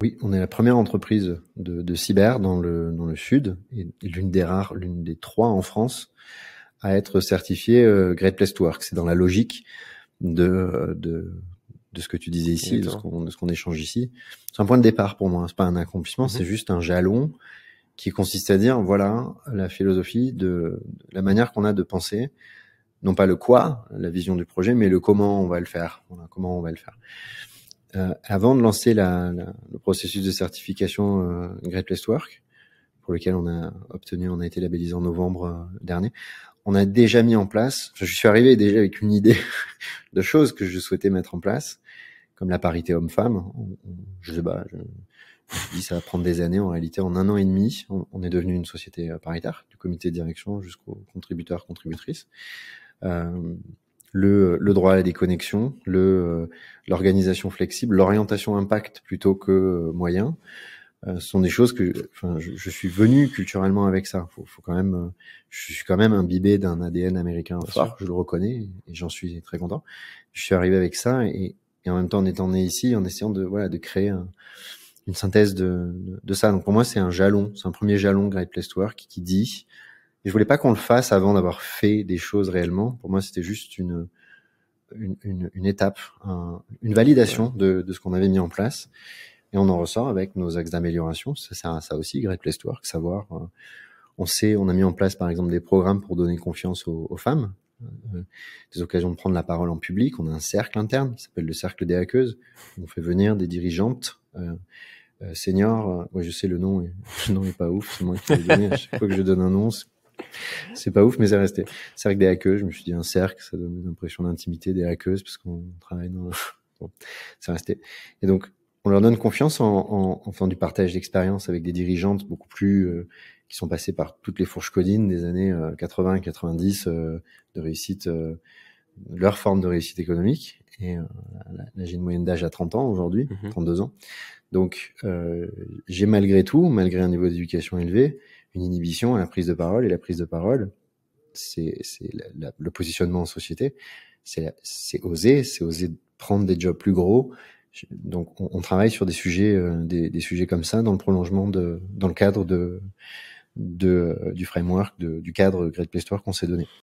Oui, on est la première entreprise de cyber dans le sud et l'une des 3 en France à être certifiée Great Place to Work. C'est dans la logique de ce que tu disais ici, de ce qu'on échange ici. C'est un point de départ pour moi. C'est pas un accomplissement, c'est juste un jalon qui consiste à dire, voilà, la philosophie de la manière qu'on a de penser, non pas le quoi, la vision du projet, mais le comment on va le faire. Voilà, comment on va le faire. Avant de lancer le processus de certification Great Place to Work, pour lequel on a été labellisé en novembre dernier, on a déjà mis en place, je suis arrivé déjà avec une idée de choses que je souhaitais mettre en place, comme la parité homme-femme. Je sais pas, je dis ça va prendre des années. En réalité, en 1 an et demi, on est devenu une société paritaire, du comité de direction jusqu'aux contributeurs, contributrices. Le droit à la déconnexion, l'organisation flexible, l'orientation impact plutôt que moyen, ce sont des choses que, enfin, je suis venu culturellement avec ça. Faut quand même, je suis quand même imbibé d'un ADN américain fort, je le reconnais et j'en suis très content. Je suis arrivé avec ça et en même temps en étant né ici, en essayant de créer une synthèse de ça. Donc pour moi, c'est un jalon, c'est un premier jalon Great Place to Work qui dit. Et je voulais pas qu'on le fasse avant d'avoir fait des choses réellement. Pour moi, c'était juste une étape, une validation de ce qu'on avait mis en place. Et on en ressort avec nos axes d'amélioration. Ça sert à ça aussi, Great Place to Work, savoir. On a mis en place, par exemple, des programmes pour donner confiance aux femmes, des occasions de prendre la parole en public. On a un cercle interne qui s'appelle le cercle des hackeuses. On fait venir des dirigeantes seniors. Ouais, je sais le nom est pas ouf. C'est moi qui l'ai donné. À chaque fois que je donne un nom, c'est pas ouf, mais c'est resté. Cercle des hackeuses, je me suis dit un cercle, ça donne une impression d'intimité des hackeuses parce qu'on travaille dans... Bon, c'est resté. Et donc, on leur donne confiance en faisant du partage d'expérience avec des dirigeantes beaucoup plus qui sont passées par toutes les fourches codines des années 80-90 de réussite, leur forme de réussite économique. Et là, j'ai une moyenne d'âge à 30 ans aujourd'hui, 32 ans. Donc, j'ai malgré tout, malgré un niveau d'éducation élevé, une inhibition à la prise de parole. Et la prise de parole, c'est le positionnement en société. C'est oser prendre des jobs plus gros. Donc, on travaille sur des sujets comme ça dans le prolongement dans le cadre du framework, du cadre Great Place to Work qu'on s'est donné.